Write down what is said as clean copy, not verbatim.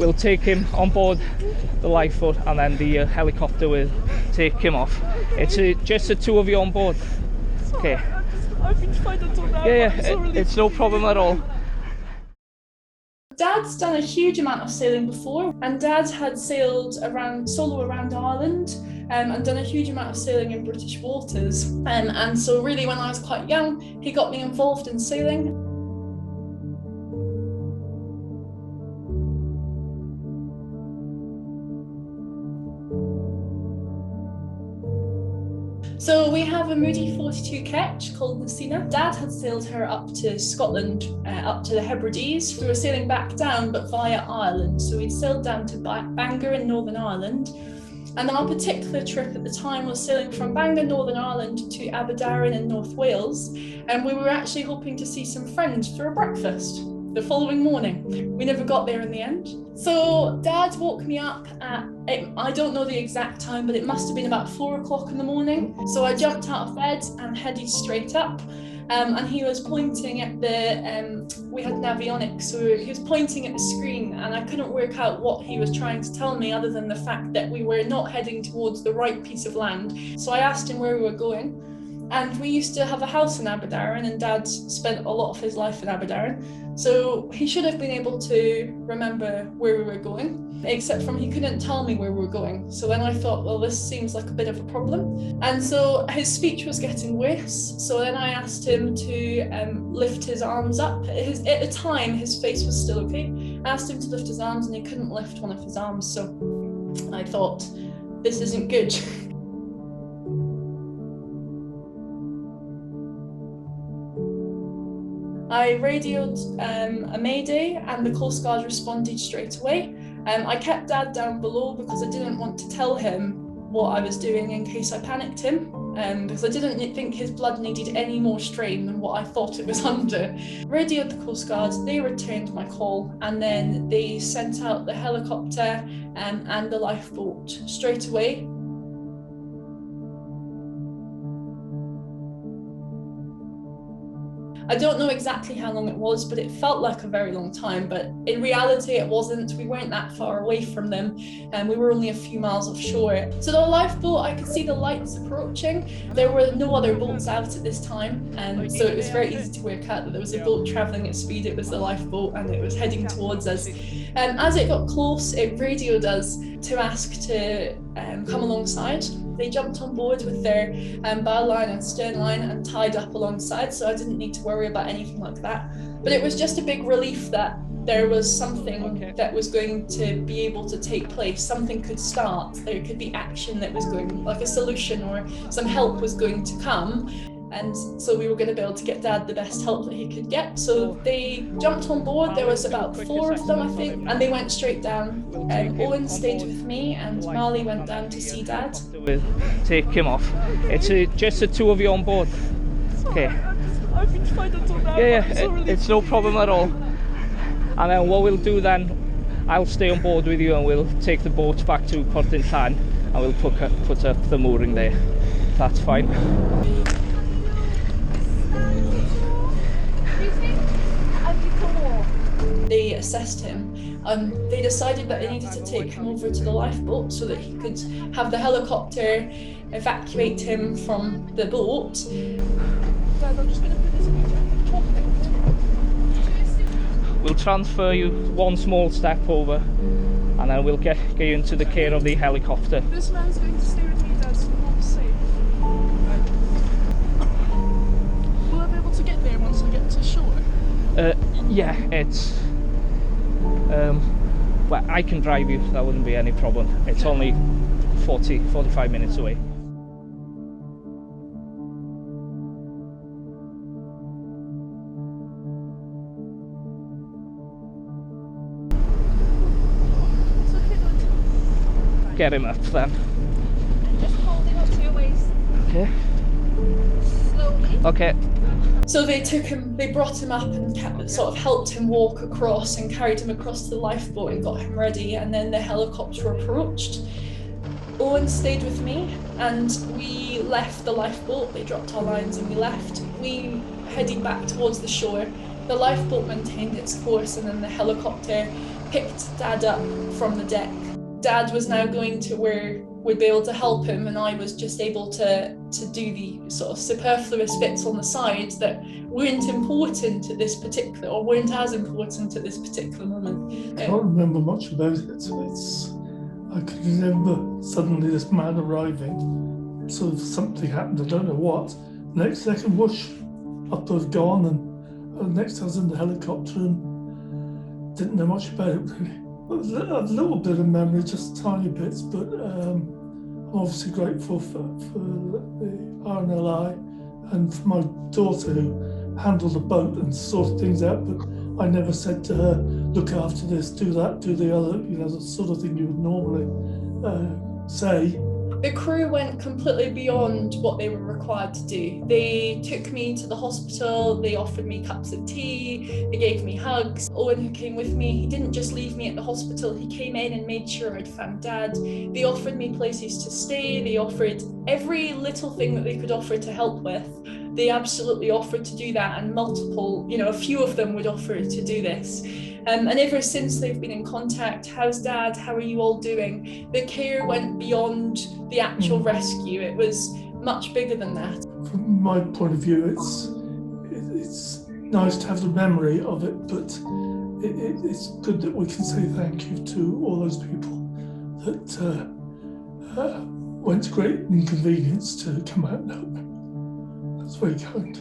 we'll take him on board the lifeboat, and then the helicopter will take him off. It's just the two of you on board. Okay. I've been trying to do that. Yeah, it's no problem at all. Dad's done a huge amount of sailing before, and Dad had sailed solo around Ireland and done a huge amount of sailing in British waters. And so really when I was quite young, he got me involved in sailing. So we have a Moody 42 ketch called Lucina. Dad had sailed her up to Scotland, up to the Hebrides. We were sailing back down, but via Ireland. So we'd sailed down to Bangor in Northern Ireland. And our particular trip at the time was sailing from Bangor, Northern Ireland to Aberdaron in North Wales. And we were actually hoping to see some friends for a breakfast the following morning. We never got there in the end. So Dad woke me up at, I don't know the exact time, but it must have been about 4 o'clock in the morning. So I jumped out of bed and headed straight up. And he was pointing at we had navionics, so he was pointing at the screen, and I couldn't work out what he was trying to tell me other than the fact that we were not heading towards the right piece of land. So I asked him where we were going. And we used to have a house in Aberdaron, and Dad spent a lot of his life in Aberdaron. So he should have been able to remember where we were going, except from he couldn't tell me where we were going. So then I thought, well, this seems like a bit of a problem. And so his speech was getting worse. So then I asked him to lift his arms up. At the time, his face was still okay. I asked him to lift his arms, and he couldn't lift one of his arms. So I thought, this isn't good. I radioed a mayday, and the Coast Guard responded straight away. I kept Dad down below because I didn't want to tell him what I was doing in case I panicked him, because I didn't think his blood needed any more strain than what I thought it was under. Radioed the Coast Guard, they returned my call, and then they sent out the helicopter and the lifeboat straight away. I don't know exactly how long it was, but it felt like a very long time, but in reality it wasn't. We weren't that far away from them, and we were only a few miles offshore. So the lifeboat, I could see the lights approaching. There were no other boats out at this time, so it was very easy to work out that there was a boat travelling at speed. It was the lifeboat, and it was heading towards us. As it got close, it radioed us to ask to come alongside. They jumped on board with their bow line and stern line and tied up alongside, so I didn't need to worry about anything like that. But it was just a big relief that there was something that was going to be able to take place. Something could start. There could be action that was going, like a solution, or some help was going to come. And so we were going to be able to get Dad the best help that he could get. So they jumped on board. There was about 4 of them, I think, and they went straight down. Owen stayed with me, and Marley went down to see Dad. We'll take him off. It's just the two of you on board. Okay. I've been trying to do that. Yeah, it's no problem at all. And then what we'll do then, I'll stay on board with you, and we'll take the boat back to Porthdinllaen, and we'll put up the mooring there. That's fine. They assessed him. They decided that they needed to take him over to the lifeboat so that he could have the helicopter evacuate him from the boat. Dad, I'm just going to put this in your jacket. We'll transfer you one small step over, and then we'll get you into the care of the helicopter. This man's going to stay with me, Dad, so we'll be safe. Will I be able to get there once I get to shore? Yeah, it's well, I can drive you, that wouldn't be any problem. It's only 45 minutes away. Get him up then. And just hold him up to your waist. Okay. Slowly. Okay. So they brought him up and sort of helped him walk across and carried him across to the lifeboat and got him ready, and then the helicopter approached. Owen stayed with me, and we left the lifeboat. They dropped our lines and we left. We headed back towards the shore. The lifeboat maintained its course, and then the helicopter picked Dad up from the deck. Dad was now going to where we'd be able to help him, and I was just able to do the sort of superfluous bits on the side that weren't important at this particular, or weren't as important at this particular moment. I can't remember much about it. I can remember suddenly this man arriving, sort of something happened, I don't know what. Next second, whoosh, up I was gone, and next I was in the helicopter and didn't know much about it really. A little bit of memory, just tiny bits, but I'm obviously grateful for the RNLI and for my daughter who handled the boat and sorted things out, but I never said to her, look after this, do that, do the other, the sort of thing you would normally say. The crew went completely beyond what they were required to do. They took me to the hospital, they offered me cups of tea, they gave me hugs. Owen, who came with me, he didn't just leave me at the hospital, he came in and made sure I'd found Dad. They offered me places to stay, they offered every little thing that they could offer to help with. They absolutely offered to do that, and multiple, a few of them would offer to do this. And ever since they've been in contact, how's Dad, how are you all doing? The care went beyond the actual rescue. It was much bigger than that. From my point of view, it's nice to have the memory of it, but it's good that we can say thank you to all those people that went to great inconvenience to come out and help. That's very kind.